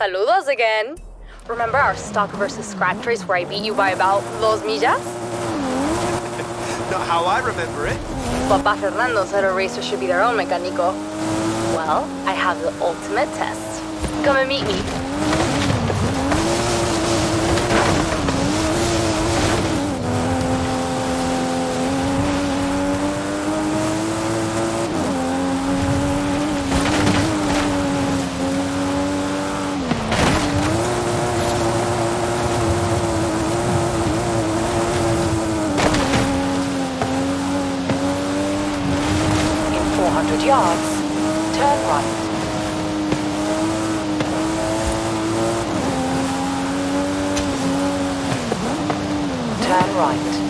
Saludos again. Remember our stock versus scratch race where I beat you by about dos millas? Not how I remember it. Papa Fernando said a racer should be their own mecánico. Well, I have the ultimate test. Come and meet me. In 400 yards, turn right. Turn right.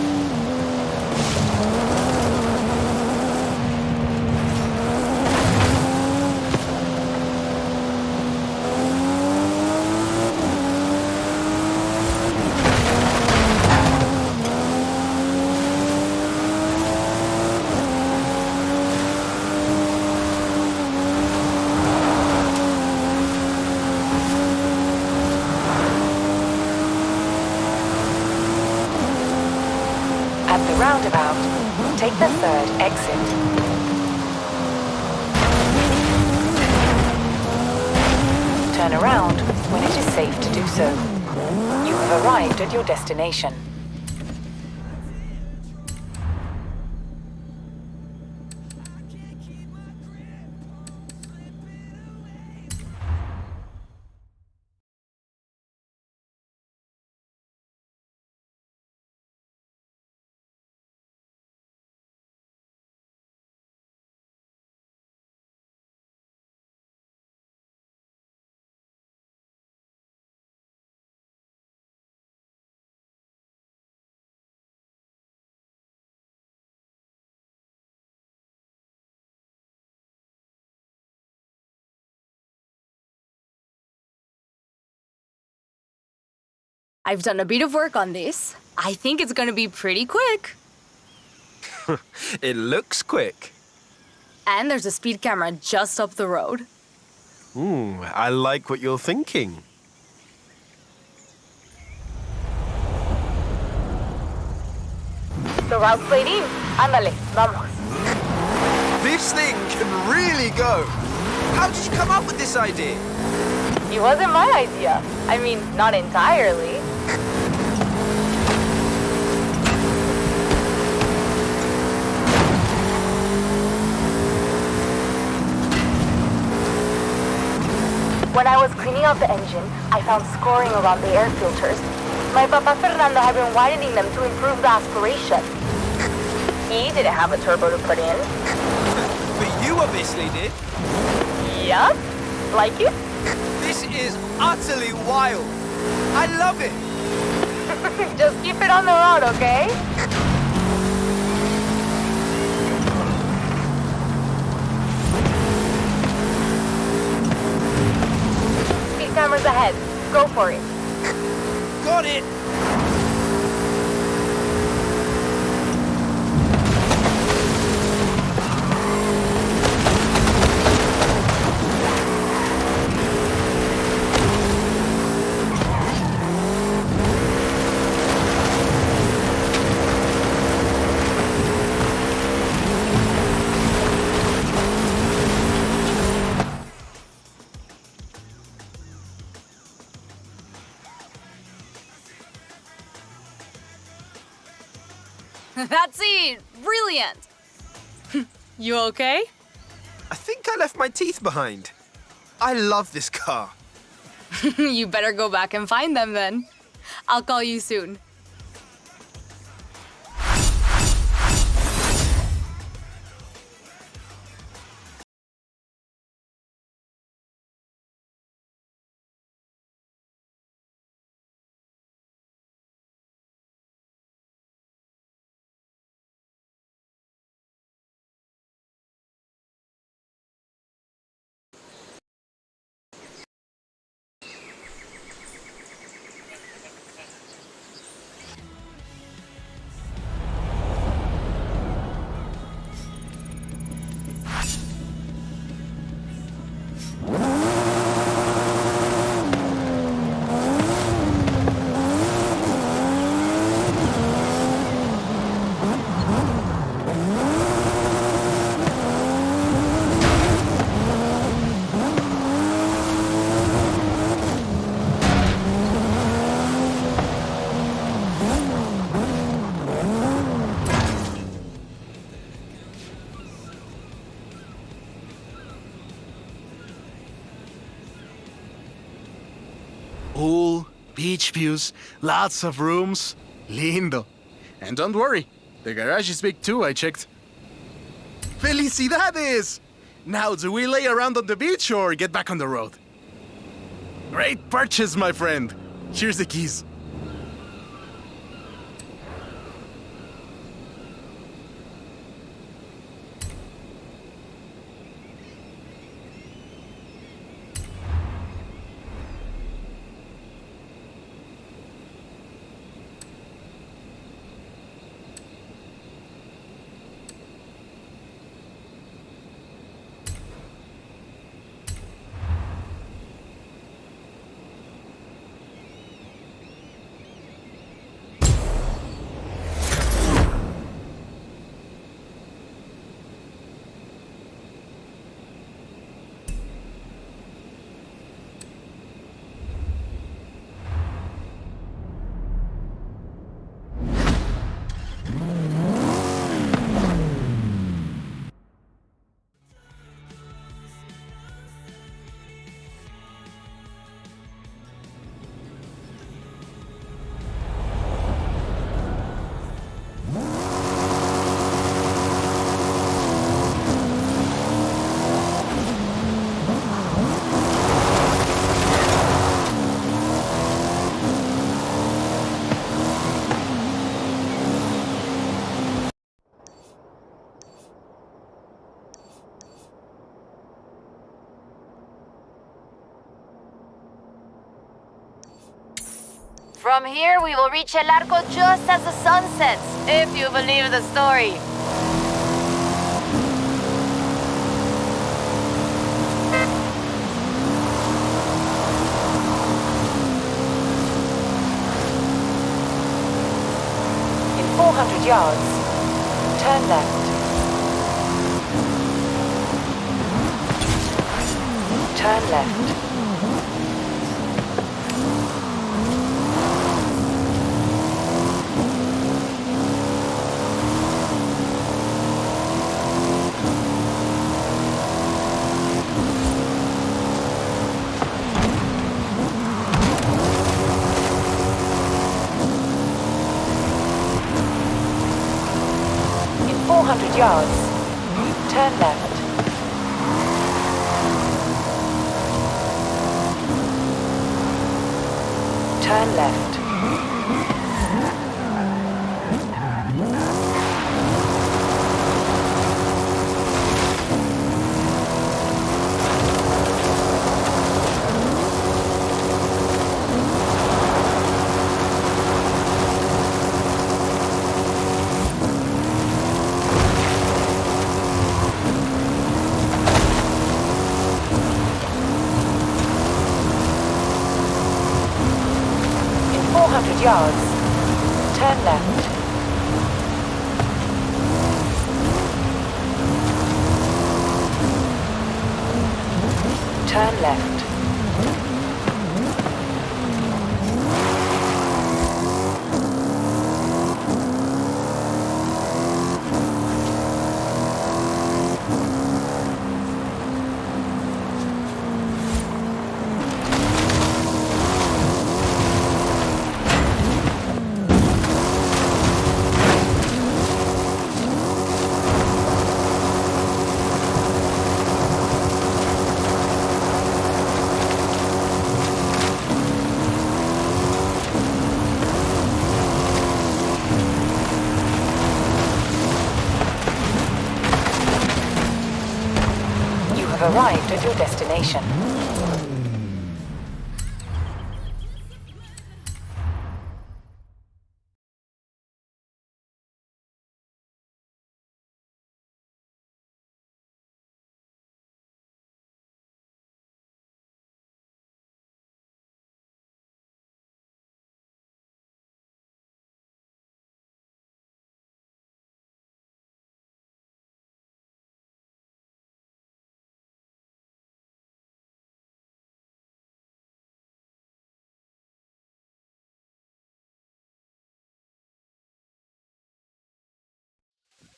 At the roundabout, take the third exit. Turn around when it is safe to do so. You have arrived at your destination. I've done a bit of work on this. I think it's gonna be pretty quick. It looks quick. And there's a speed camera just up the road. I like what you're thinking. The route's waiting. Ándale, vamos. This thing can really go. How did you come up with this idea? It wasn't my idea. I mean, not entirely. When I was cleaning out the engine, I found scoring around the air filters. My Papa Fernando had been widening them to improve the aspiration. He didn't have a turbo to put in. But you obviously did. Yup. Like it? This is utterly wild. I love it. Just keep it on the road, okay? Speed cameras ahead. Go for it. Got it. That's it! Brilliant! You okay? I think I left my teeth behind. I love this car. You better go back and find them then. I'll call you soon. Pool, beach views, lots of rooms. Lindo. And don't worry, the garage is big too, I checked. Felicidades! Now, do we lay around on the beach or get back on the road? Great purchase, my friend. Here's the keys. From here, we will reach El Arco just as the sun sets, if you believe the story. In 400 yards, turn left. Turn left. In 400 yards, turn left. Turn left. In 400 yards, turn left. Turn left. You have arrived at your destination.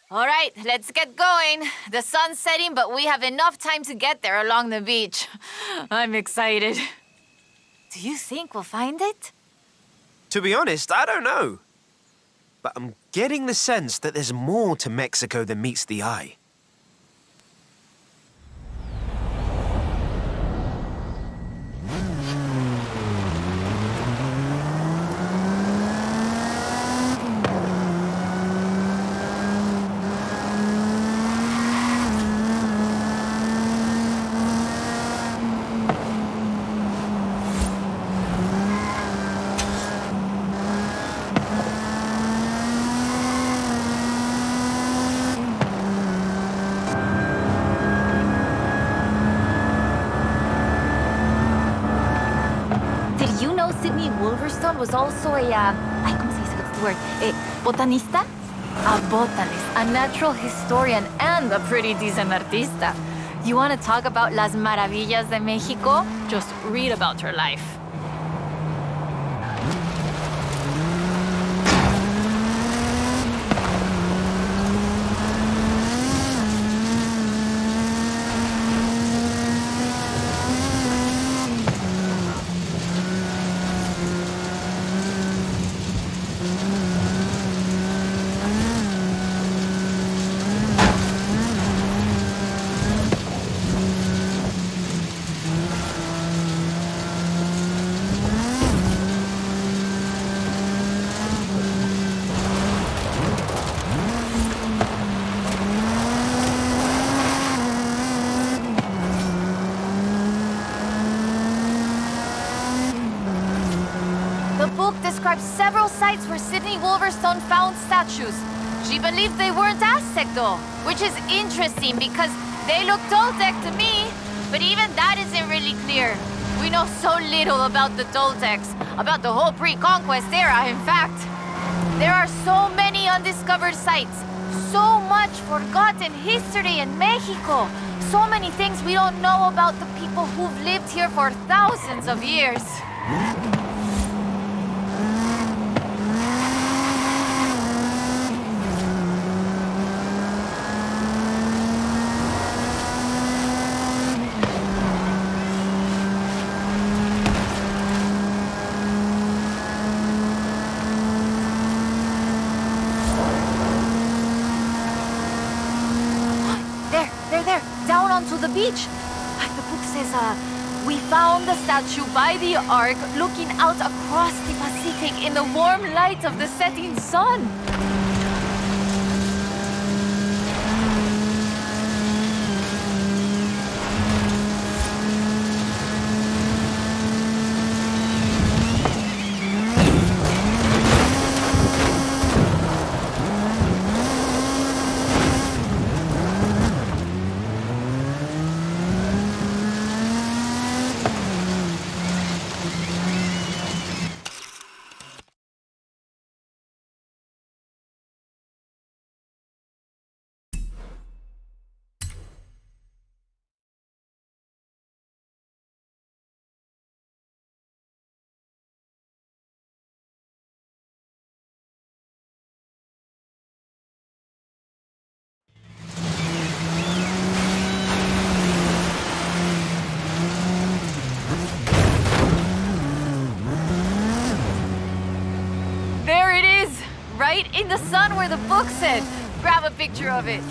All right, let's get going. The sun's setting, but we have enough time to get there along the beach. I'm excited. Do you think we'll find it? To be honest, I don't know. But I'm getting the sense that there's more to Mexico than meets the eye. Did you know Sydney Wolverstone was also a, ay, ¿cómo se dice? What's the word? Botanista? A botanist, a natural historian, and a pretty decent artista. You want to talk about las maravillas de Mexico? Just read about her life. The book describes several sites where Sydney Wolverstone found statues. She believed they weren't Aztec though, which is interesting because they look Toltec to me, but even that isn't really clear. We know so little about the Toltecs, about the whole pre-conquest era, in fact. There are so many undiscovered sites, so much forgotten history in Mexico, so many things we don't know about the people who've lived here for thousands of years. There, down onto the beach. The book says, we found the statue by the ark looking out across the Pacific in the warm light of the setting sun. Right in the sun where the book said. Grab a picture of it.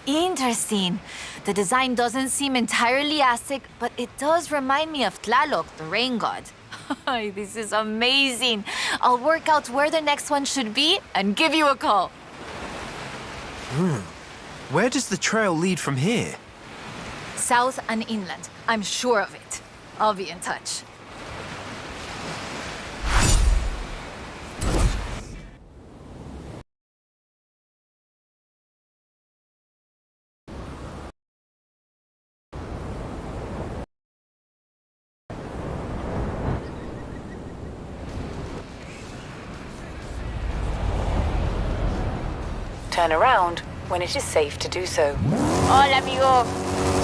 Interesting. The design doesn't seem entirely Aztec, but it does remind me of Tlaloc, the rain god. This is amazing. I'll work out where the next one should be and give you a call. Where does the trail lead from here? South and inland. I'm sure of it. I'll be in touch. Turn around when it is safe to do so. Hola, amigo.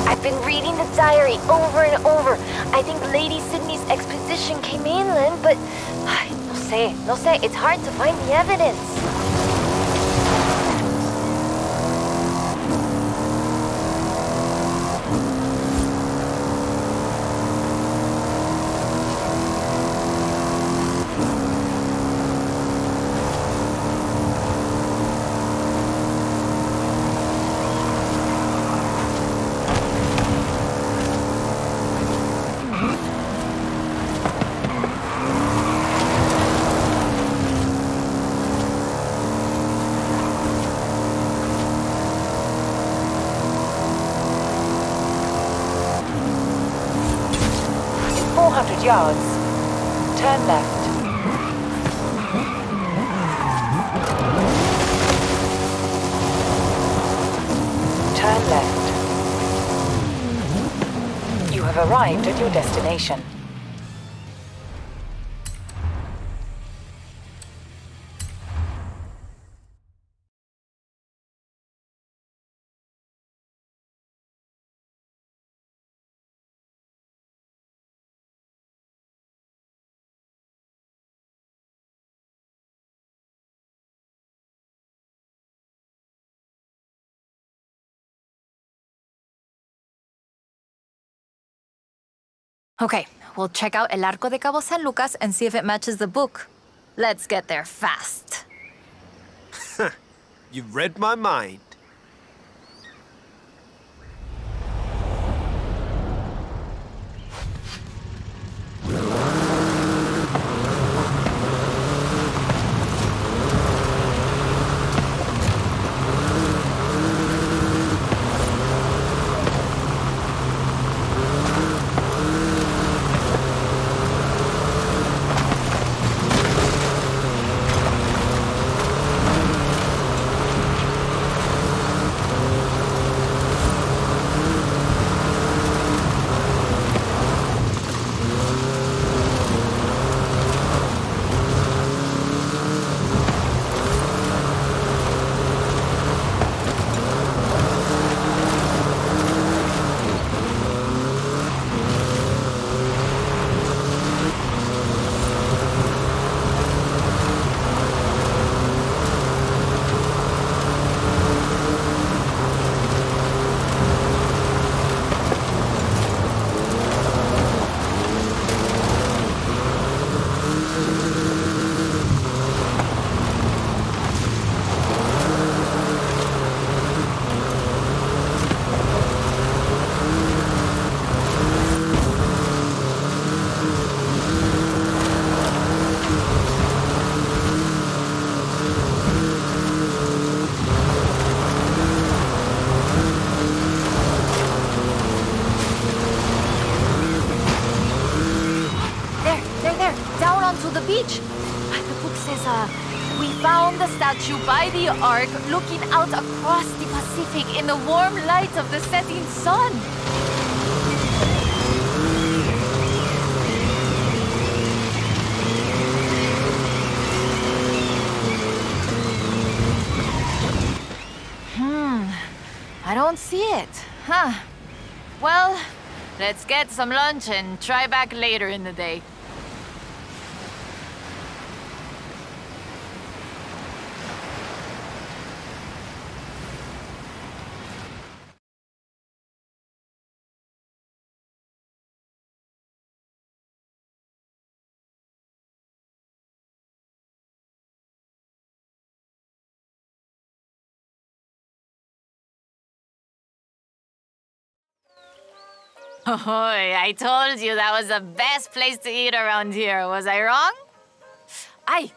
I've been reading the diary over and over. I think Lady Sydney's expedition came inland, but no sé, it's hard to find the evidence. In 400 yards, turn left. Turn left. You have arrived at your destination. Okay, we'll check out El Arco de Cabo San Lucas and see if it matches the book. Let's get there fast. You've read my mind. To the beach. The book says, we found the statue by the Ark looking out across the Pacific in the warm light of the setting sun. I don't see it. Huh. Well, let's get some lunch and try back later in the day. Oh, I told you that was the best place to eat around here. Was I wrong? Aye.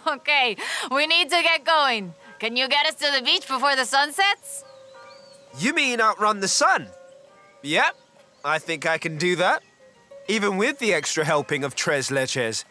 Okay, we need to get going. Can you get us to the beach before the sun sets? You mean outrun the sun? Yep, I think I can do that. Even with the extra helping of tres leches.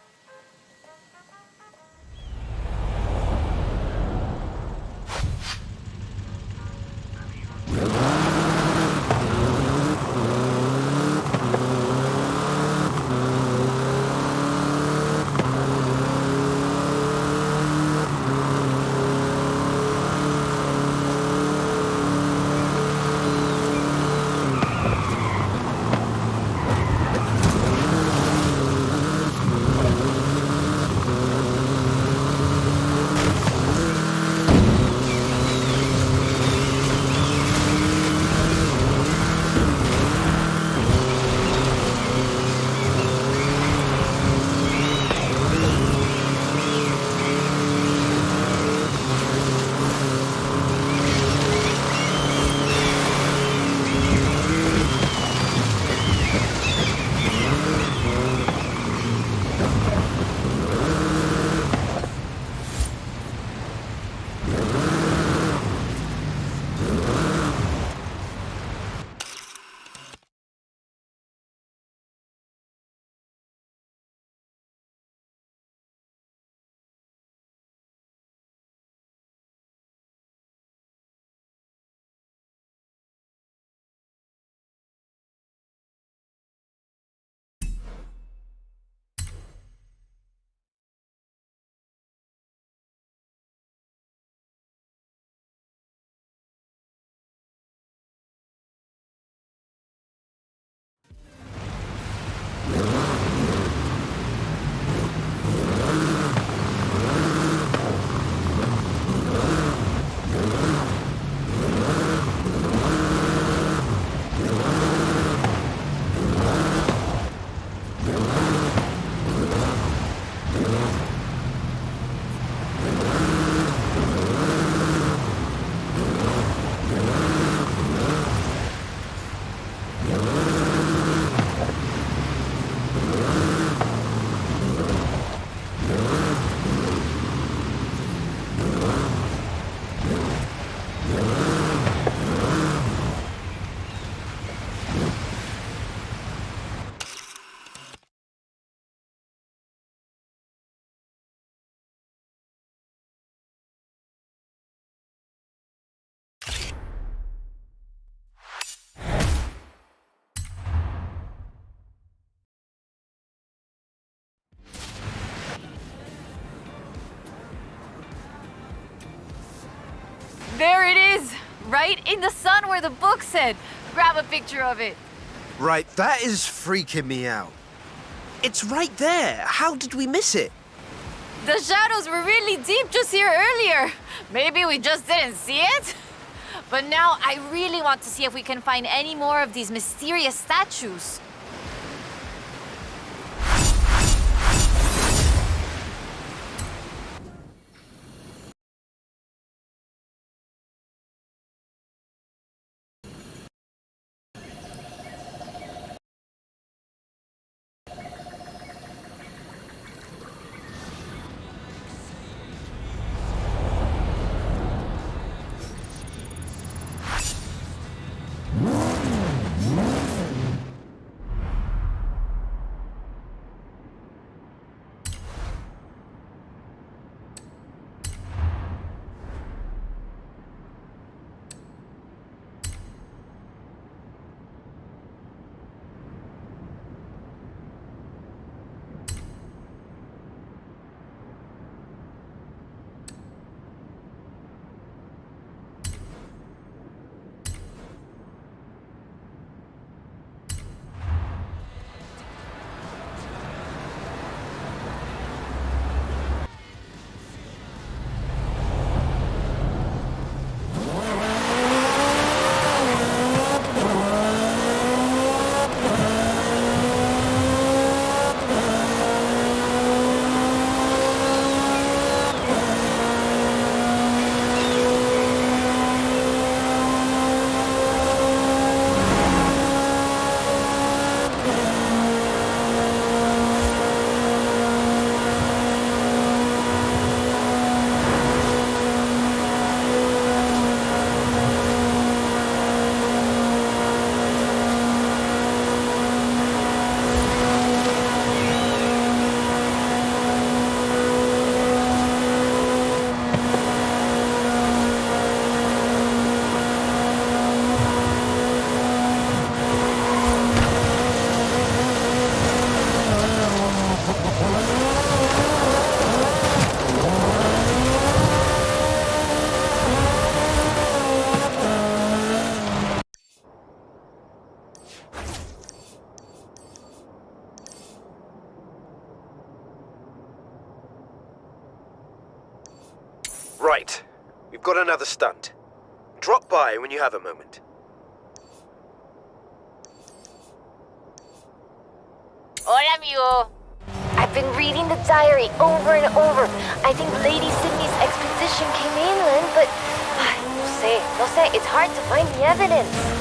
There it is! Right in the sun where the book said. Grab a picture of it. Right, that is freaking me out. It's right there. How did we miss it? The shadows were really deep just here earlier. Maybe we just didn't see it? But now I really want to see if we can find any more of these mysterious statues. Right. We've got another stunt. Drop by when you have a moment. Hola, amigo. I've been reading the diary over and over. I think Lady Sydney's expedition came inland, but... no sé, it's hard to find the evidence.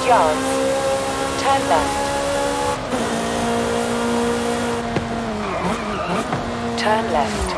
yards. Turn left. Turn left.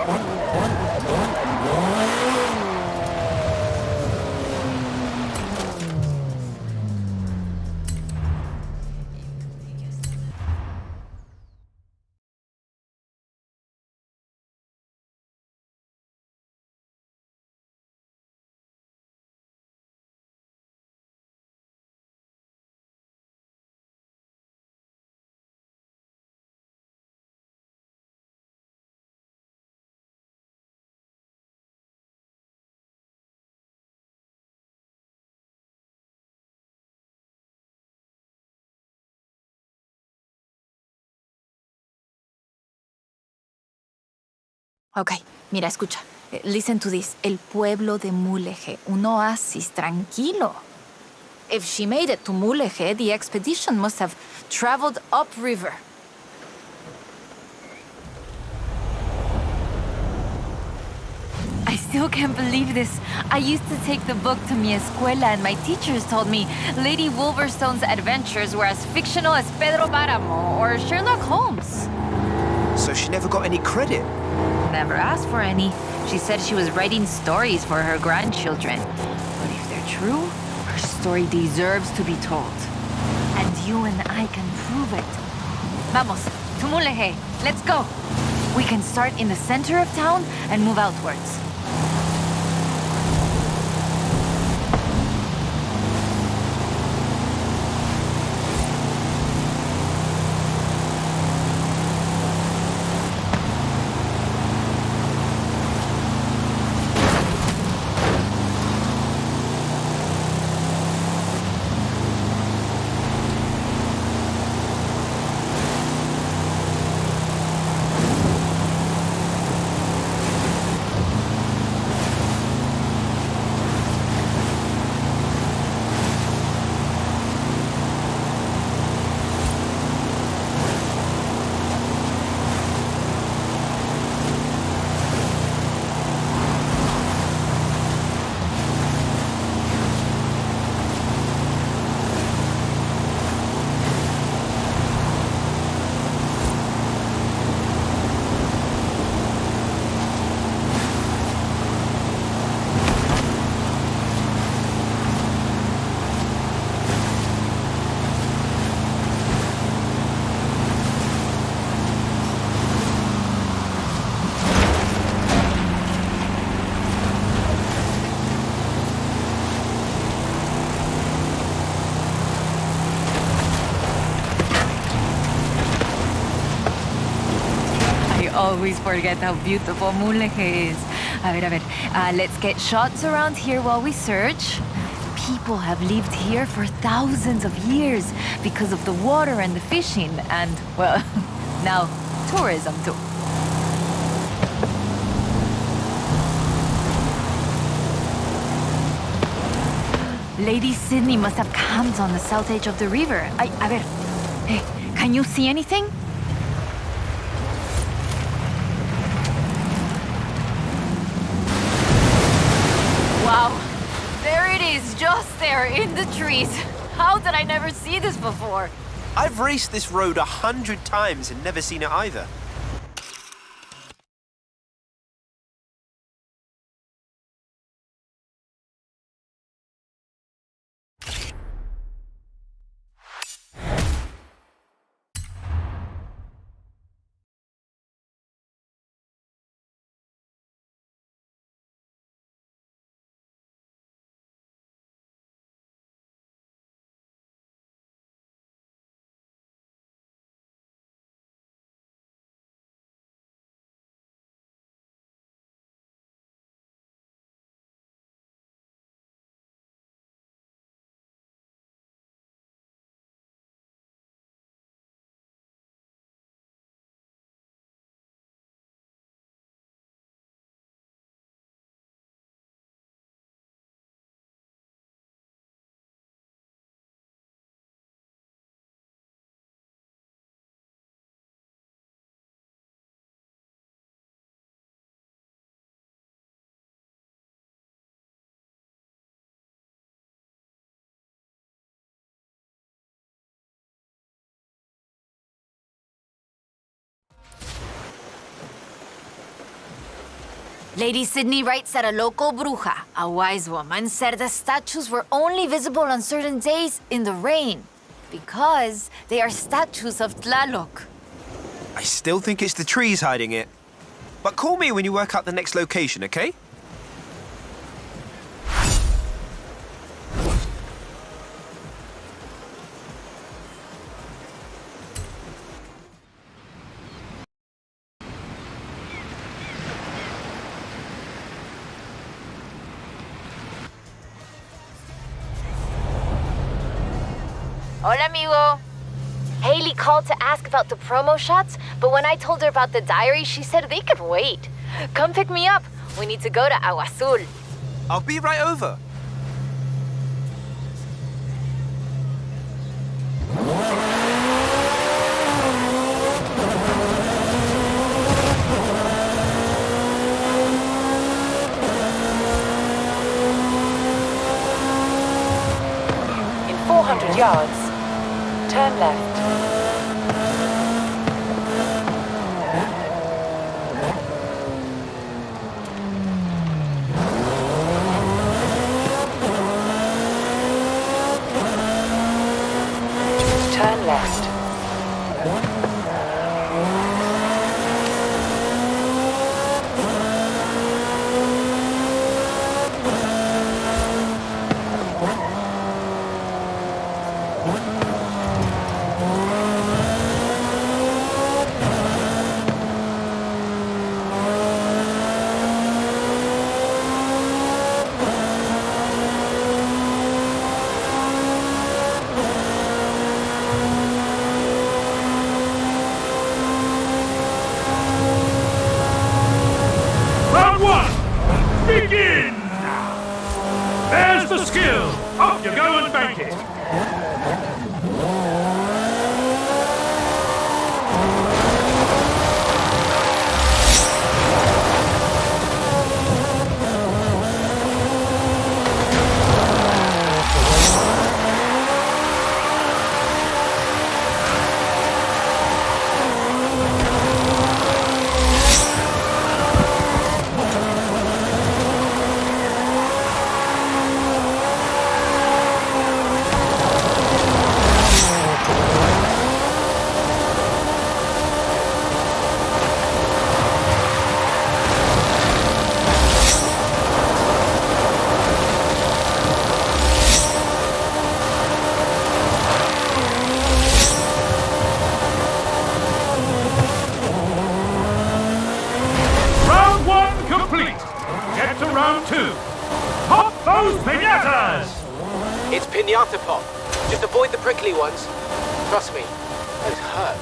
Okay, mira, escucha. Listen to this. El pueblo de Mulegé, un oasis tranquilo. If she made it to Mulegé, the expedition must have traveled upriver. I still can't believe this. I used to take the book to mi escuela and my teachers told me Lady Wolverstone's adventures were as fictional as Pedro Páramo or Sherlock Holmes. So she never got any credit? Never asked for any. She said she was writing stories for her grandchildren. But if they're true, her story deserves to be told. And you and I can prove it. Vamos, to Mulegé. Let's go. We can start in the center of town and move outwards. Always forget how beautiful Mulegé is. A ver. Let's get shots around here while we search. People have lived here for thousands of years because of the water and the fishing and, well, now tourism too. Lady Sydney must have camped on the south edge of the river. A ver, hey, can you see anything? Wow, there it is, just there in the trees. How did I never see this before? I've raced this road 100 times and never seen it either. Lady Sydney writes that a local bruja, a wise woman, said the statues were only visible on certain days in the rain because they are statues of Tlaloc. I still think it's the trees hiding it. But call me when you work out the next location, okay? Hola, amigo. Haley called to ask about the promo shots, but when I told her about the diary, she said they could wait. Come pick me up. We need to go to Agua Azul. I'll be right over. In 400 yards, turn left. Turn left. Round one, begin! There's the skill. Up you go and bank it. Round one complete. Get to round two. Pop those pinatas! It's pinata pop. Just avoid the prickly ones. Trust me, those hurt.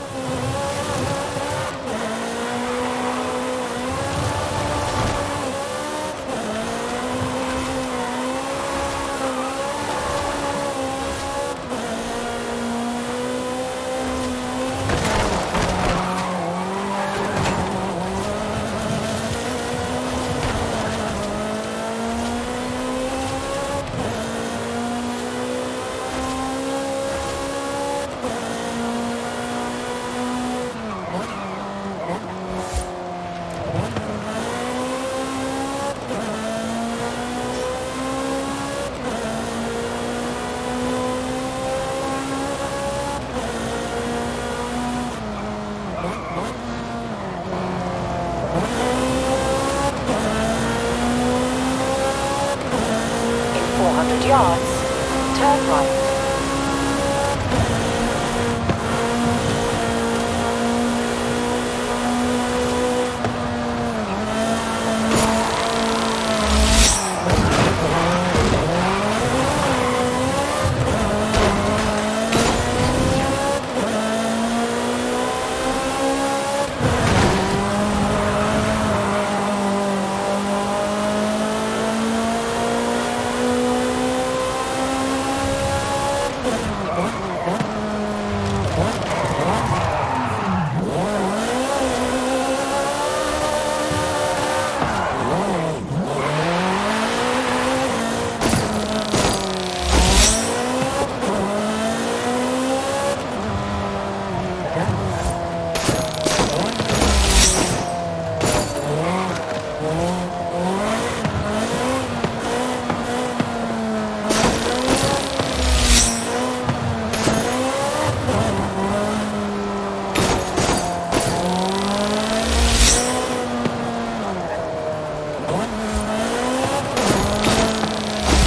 In 400 yards, turn right.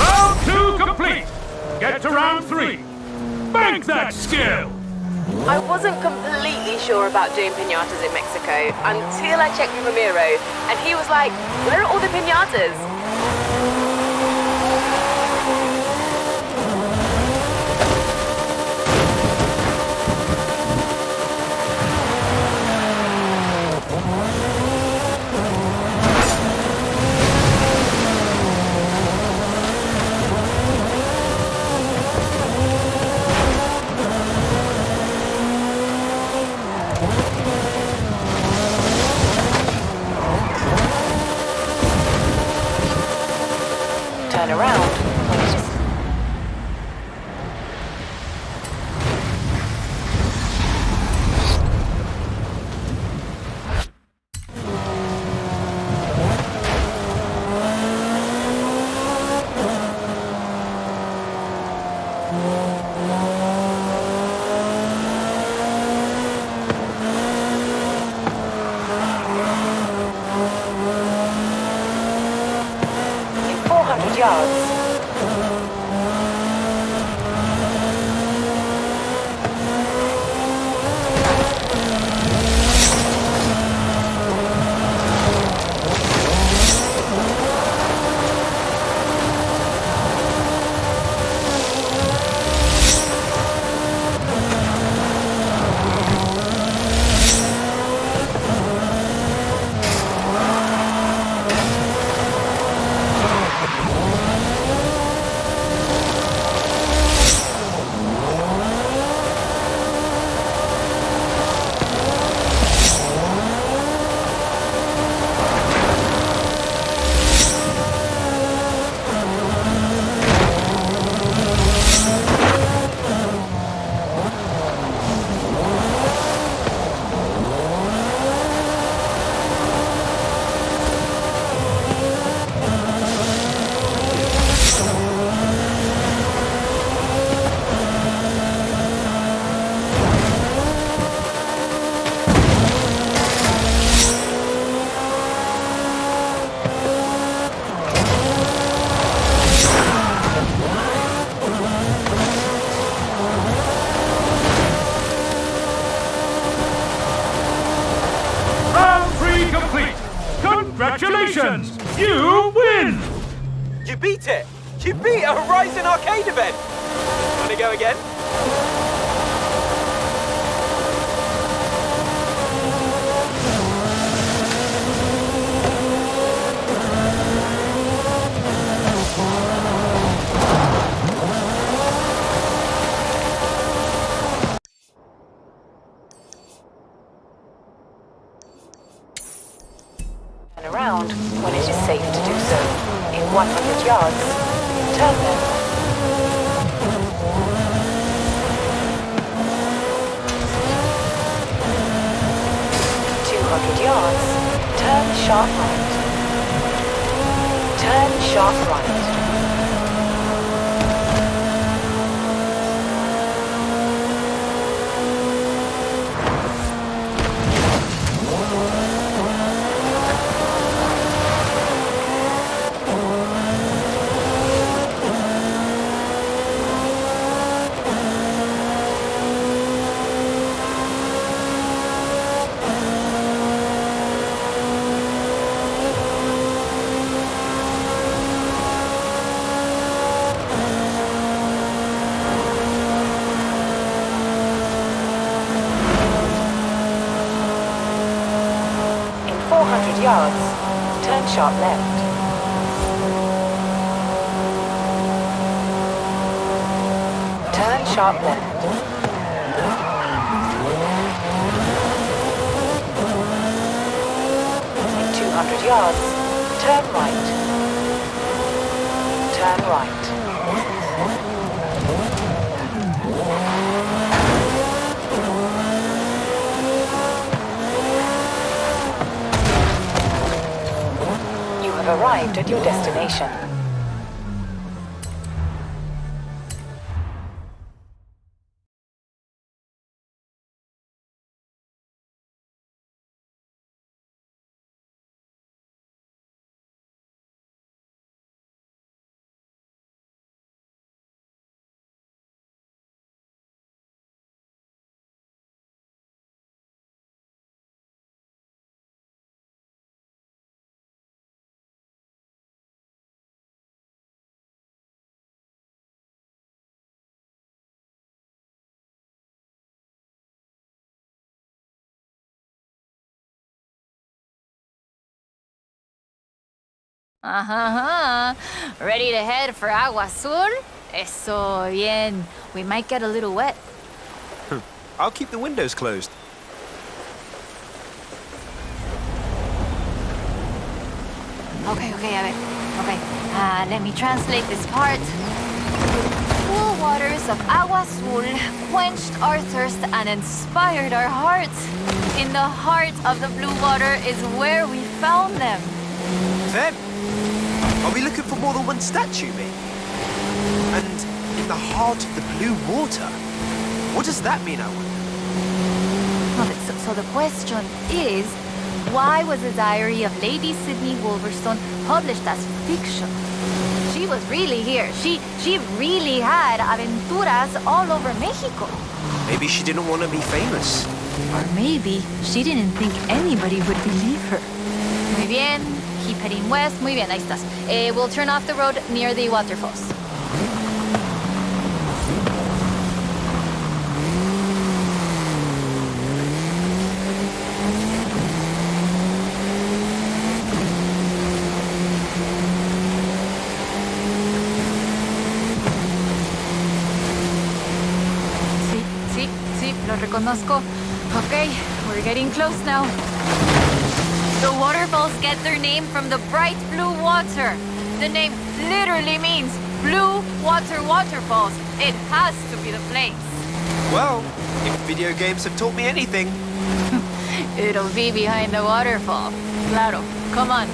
Round two complete. Get to round three. Bank that skill. I wasn't completely sure about doing pinatas in Mexico until I checked with Ramiro, and he was like, "Where are all the pinatas?" Turn around when it is... In 400 yards, Round 3 complete. Congratulations! You win! You beat it! You beat a Horizon arcade event! Wanna go again? turn around when it is safe to do so. In 100 yards, turn left. 200 yards, turn sharp right. Turn sharp right. In 400 yards, turn sharp left. Turn sharp left. In 200 yards, turn right. Turn right. You have arrived at your destination. Uh-huh. Ready to head for Agua Azul? Eso, bien. We might get a little wet. I'll keep the windows closed. Okay, a ver. Okay, Let me translate this part. Cool waters of Agua Azul quenched our thirst and inspired our hearts. In the heart of the blue water is where we found them. Them? Are we looking for more than one statue, mate? And in the heart of the blue water? What does that mean, I wonder? So the question is, why was the diary of Lady Sydney Wolverstone published as fiction? She was really here. She really had aventuras all over Mexico. Maybe she didn't want to be famous. Or maybe she didn't think anybody would believe her. Muy bien. Keep heading west. Muy bien, ahí estás. We'll turn off the road near the waterfalls. Sí, lo reconozco. Okay, we're getting close now. The waterfalls get their name from the bright blue water. The name literally means blue water waterfalls. It has to be the place. Well, if video games have taught me anything. It'll be behind the waterfall. Claro, come on.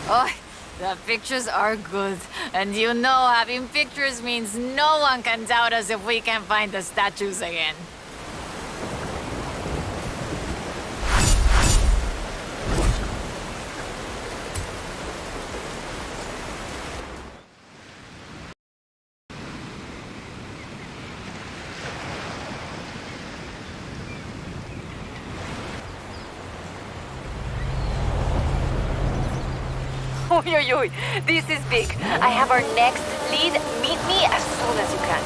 Oh, the pictures are good. And you know having pictures means no one can doubt us if we can find the statues again. Oy, oy, oy. This is big. I have our next lead. Meet me as soon as you can.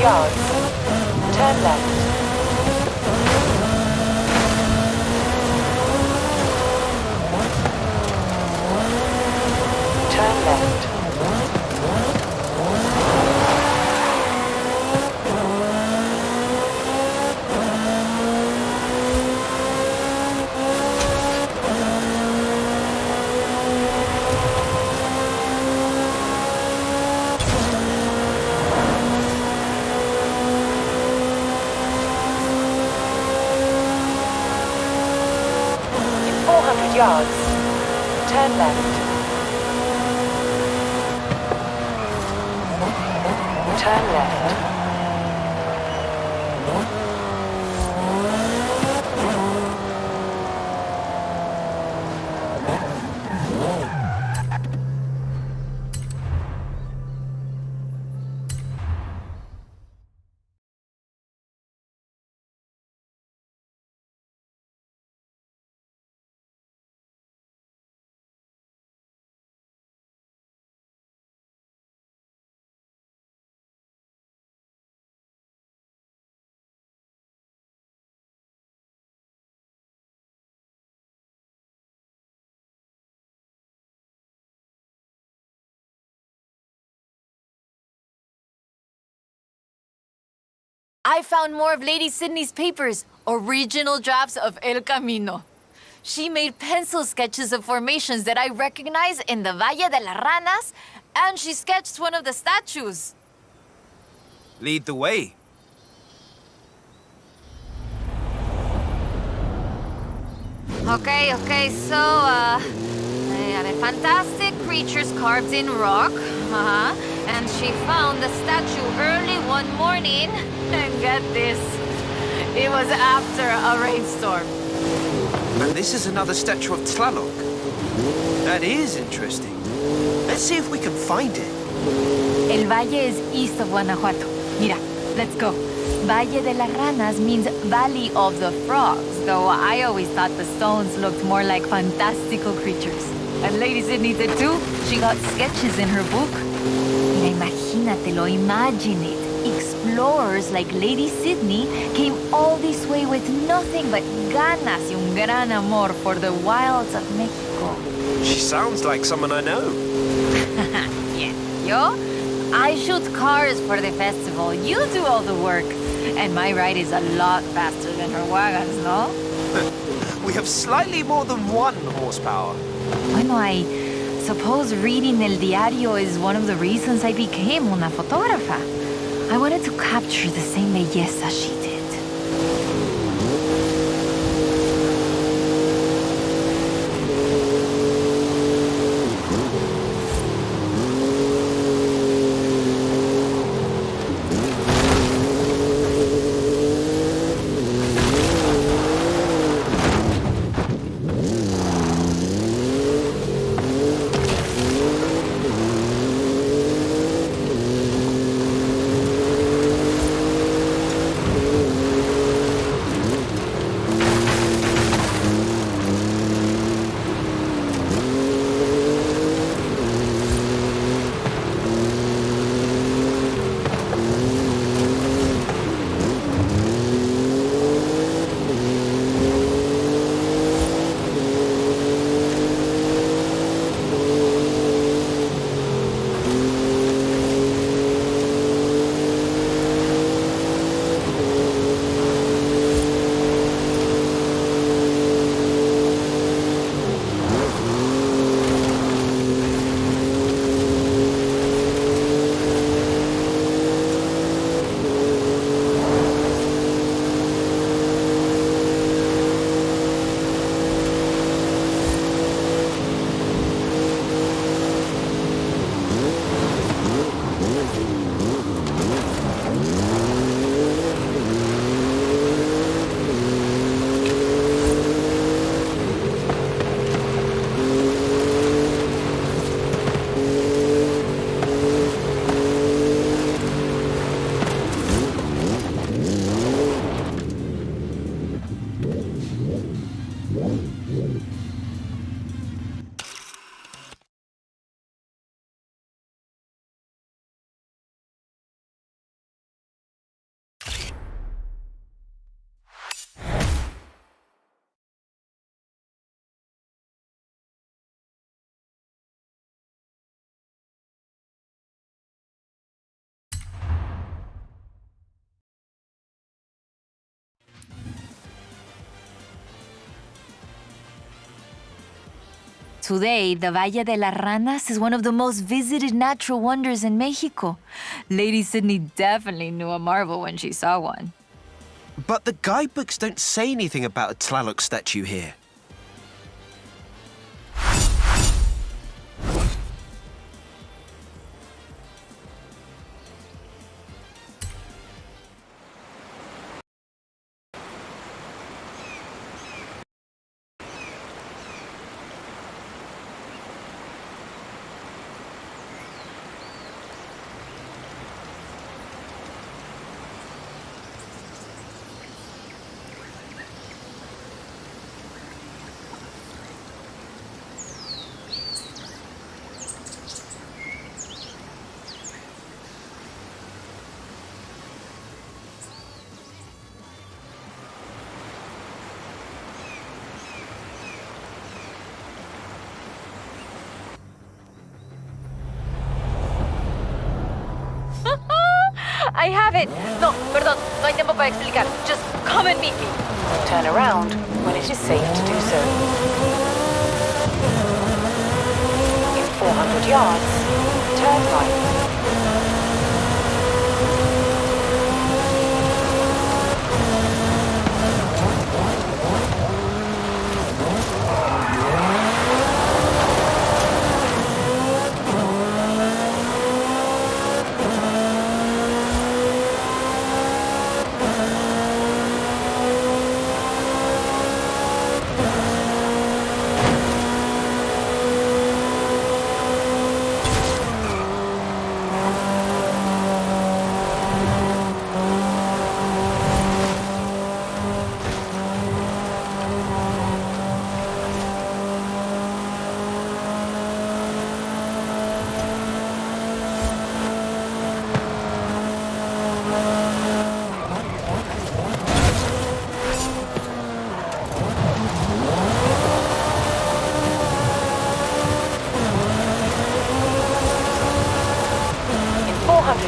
yards. Turn left. Turn left. yards. Turn left. Turn left. I found more of Lady Sydney's papers, original drafts of El Camino. She made pencil sketches of formations that I recognize in the Valle de las Ranas, and she sketched one of the statues. Lead the way. Okay, so, they have fantastic creatures carved in rock, and she found the statue early one morning, and get this, it was after a rainstorm. And this is another statue of Tlaloc. That is interesting. Let's see if we can find it. El Valle is east of Guanajuato. Mira, let's go. Valle de las Ranas means Valley of the Frogs, though I always thought the stones looked more like fantastical creatures. And Lady Sydney did too. She got sketches in her book. Mira, imagínatelo, imagine it. Explorers like Lady Sydney came all this way with nothing but ganas y un gran amor for the wilds of Mexico. She sounds like someone I know. Yeah. Yo? I shoot cars for the festival. You do all the work. And my ride is a lot faster than her wagons, no? We have slightly more than 1 horsepower. Bueno, I suppose reading El Diario is one of the reasons I became una fotógrafa. I wanted to capture the same belleza she did. Today, the Valle de las Ranas is one of the most visited natural wonders in Mexico. Lady Sydney definitely knew a marvel when she saw one. But the guidebooks don't say anything about a Tlaloc statue here. I have it. No, perdón, no hay tiempo para explicar. Just come and meet me. Turn around when it is safe to do so. In 400 yards, turn right.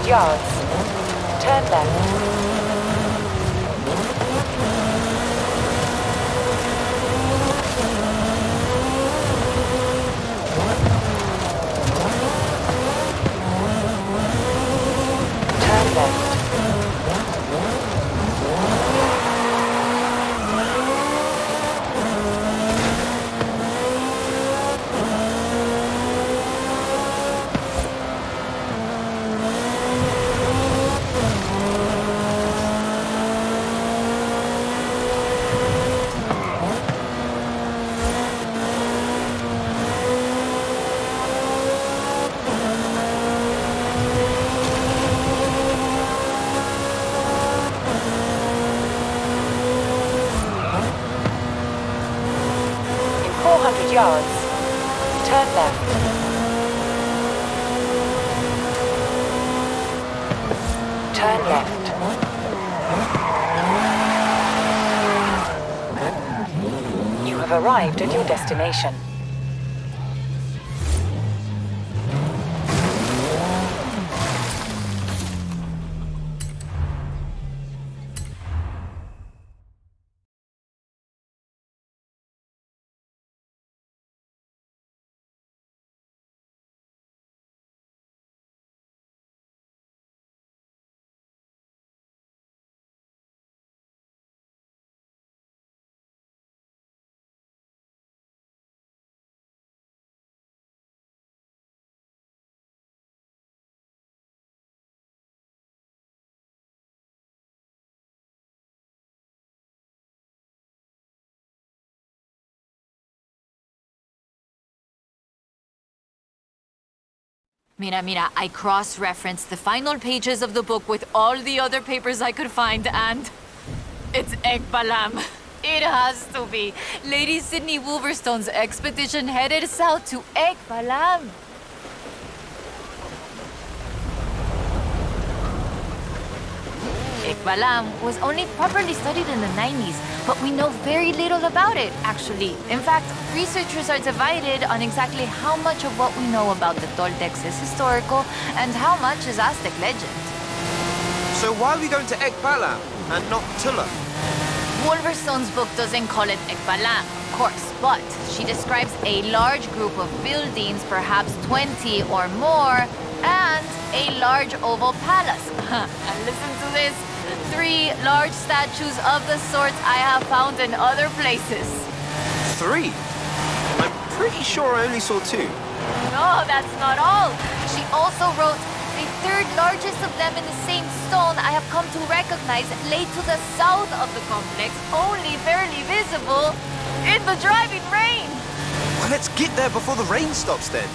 Yards. Turn left. Turn left. Yards. Turn left. Turn left. You have arrived at your destination. Mira, I cross-referenced the final pages of the book with all the other papers I could find, and it's Ekbalam. It has to be. Lady Sydney Wolverstone's expedition headed south to Ekbalam. Ekbalam was only properly studied in the 90s, but we know very little about it, actually. In fact, researchers are divided on exactly how much of what we know about the Toltecs is historical and how much is Aztec legend. So why are we going to Ekbalam and not Tula? Wolverstone's book doesn't call it Ekbalam, of course, but she describes a large group of buildings, perhaps 20 or more, and a large oval palace. And listen to this. 3 large statues of the sorts I have found in other places. 3? I'm pretty sure I only saw 2. No, that's not all. She also wrote, the 3rd largest of them in the same stone I have come to recognize lay to the south of the complex, only barely visible in the driving rain. Well, let's get there before the rain stops then.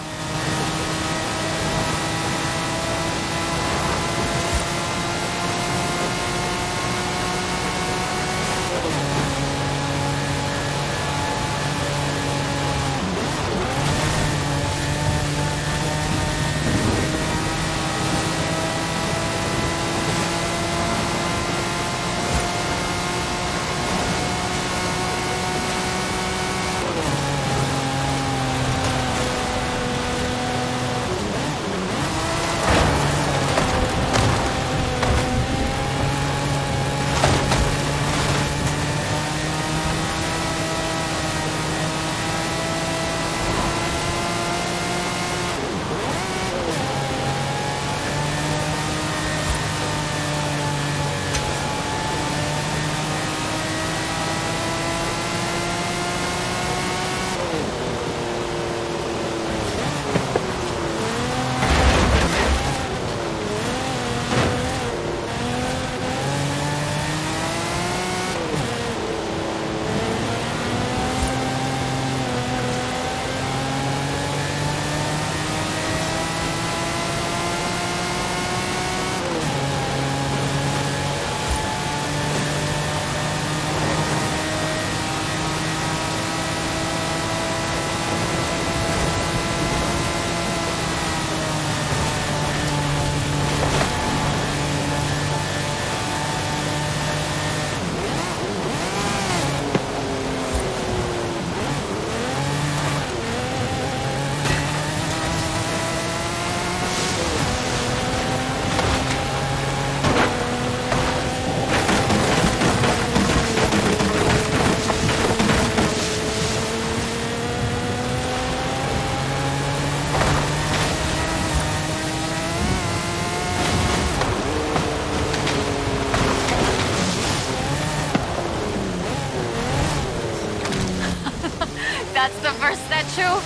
the first statue?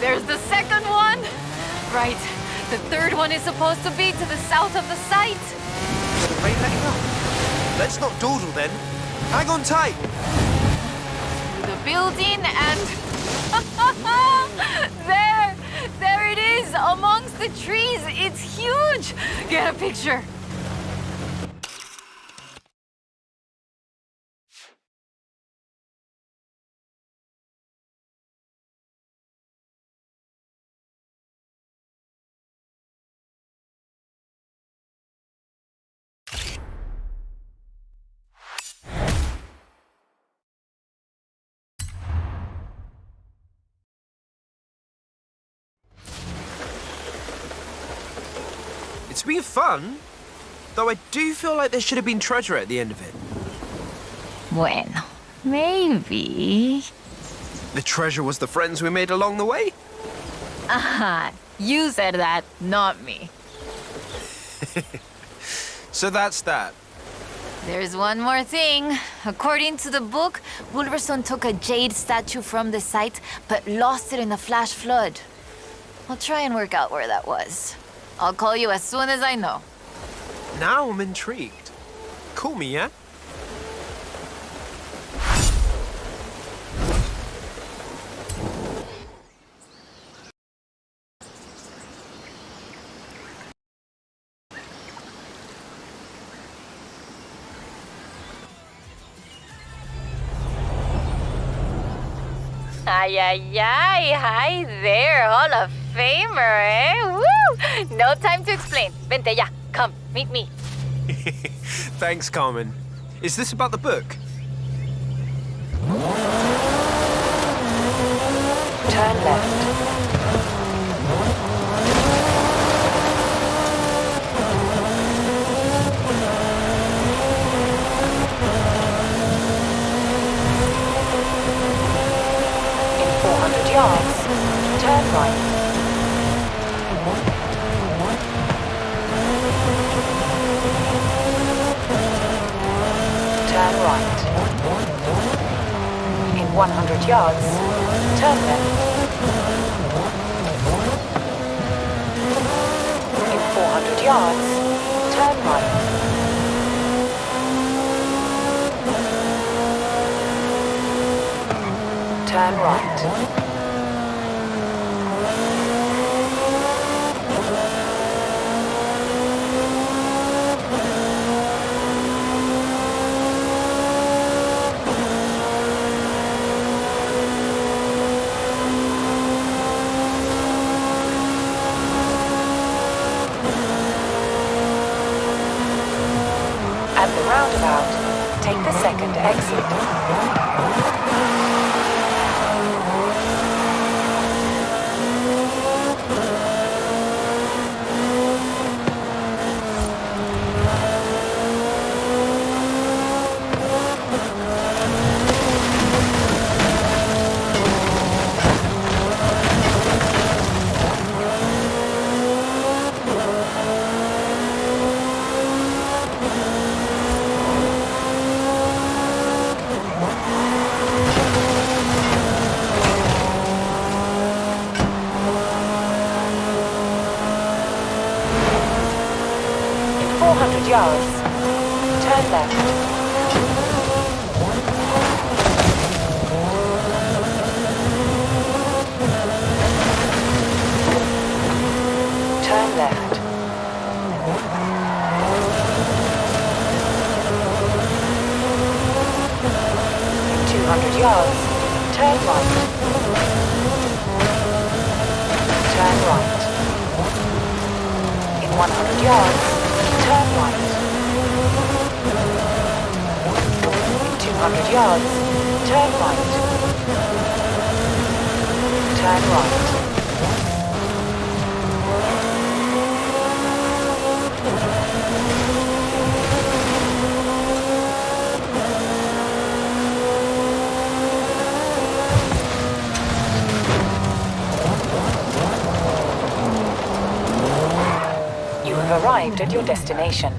There's the second one! Right. The third one is supposed to be to the south of the site. Is the rain letting up? Let's not dawdle then. Hang on tight. The building and... There it is, amongst the trees. It's huge. Get a picture. It's been fun, though I do feel like there should have been treasure at the end of it. Bueno, maybe. The treasure was the friends we made along the way? Aha, you said that, not me. So that's that. There's one more thing. According to the book, Wolverstone took a jade statue from the site, but lost it in the flash flood. I'll try and work out where that was. I'll call you as soon as I know. Now I'm intrigued. Call me, yeah? Ay, ay, ay. Hi there, Hall of Famer, eh? Woo! No time to explain. Vente ya. Come, meet me. Thanks, Carmen. Is this about the book? Turn left. In 400 yards, turn right. Turn right. In 100 yards, turn left. In 400 yards, turn right. Turn right. At the roundabout, take the second exit. In 400 yards, turn left. Turn left. In 200 yards, turn right. Turn right. In 100 yards, turn right. In 200 yards, turn right. Turn right. arrived at your destination.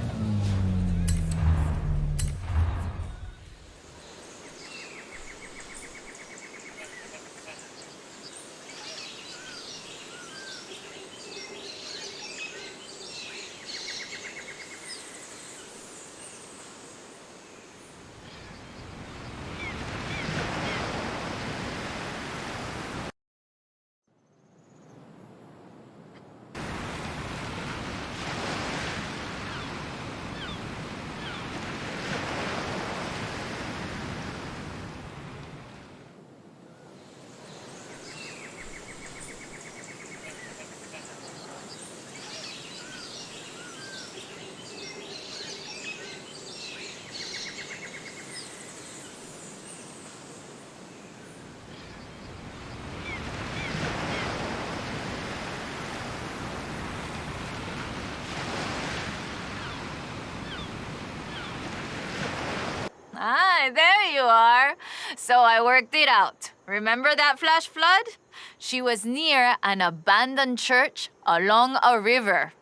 Ah, there you are. So I worked it out. Remember that flash flood? She was near an abandoned church along a river.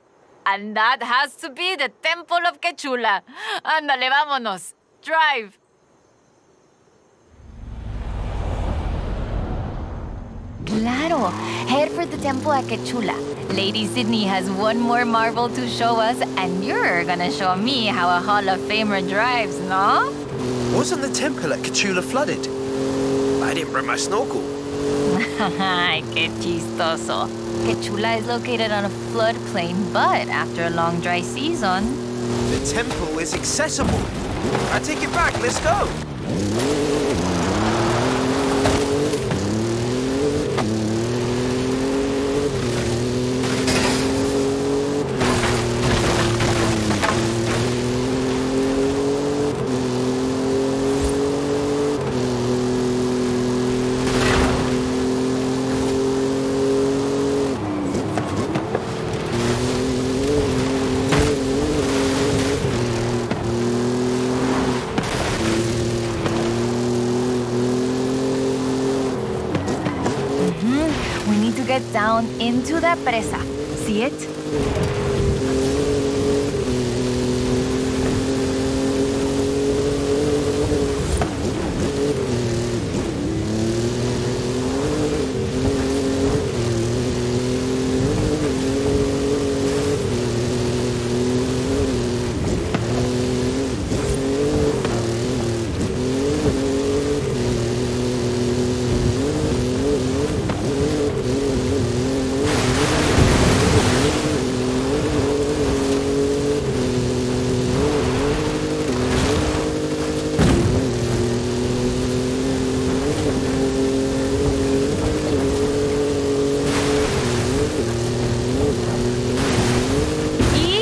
And that has to be the Temple of Quechula. Ándale, vámonos. Drive. Claro. Head for the temple at Quechula. Lady Sydney has one more marvel to show us, and you're gonna show me how a Hall of Famer drives, no? Wasn't the temple at Quechula flooded? I didn't bring my snorkel. Qué chistoso. Quechula is located on a floodplain, but after a long dry season... The temple is accessible. I take it back, let's go. We need to get down into the presa. See it?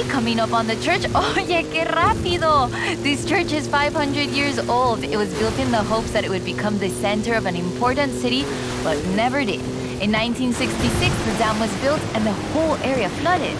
Coming up on the church. Oye, qué rápido! This church is 500 years old. It was built in the hopes that it would become the center of an important city, but never did. In 1966, the dam was built and the whole area flooded.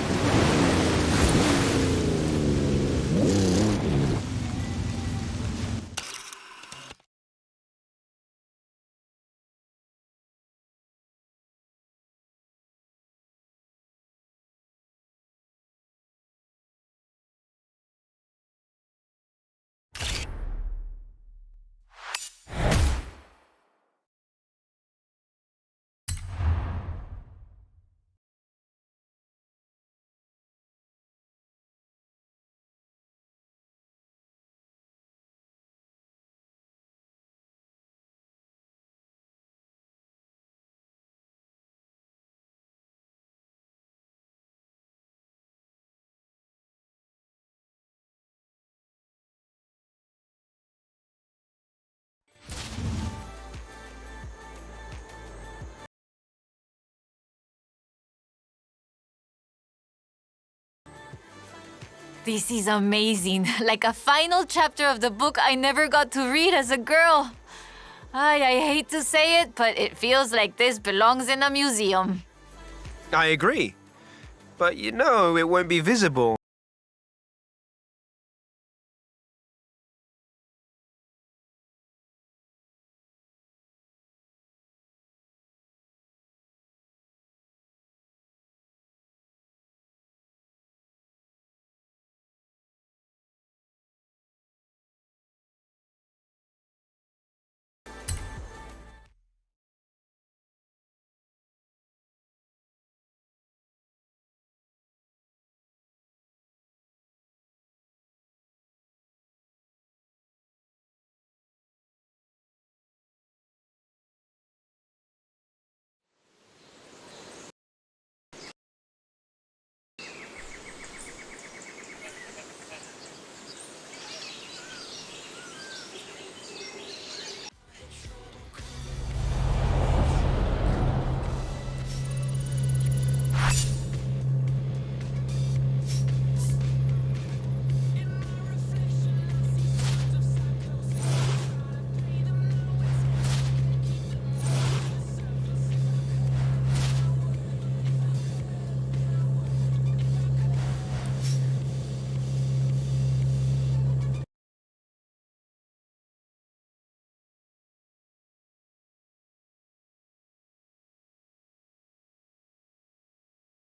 This is amazing. Like a final chapter of the book I never got to read as a girl. I hate to say it, but it feels like this belongs in a museum. I agree. But you know, it won't be visible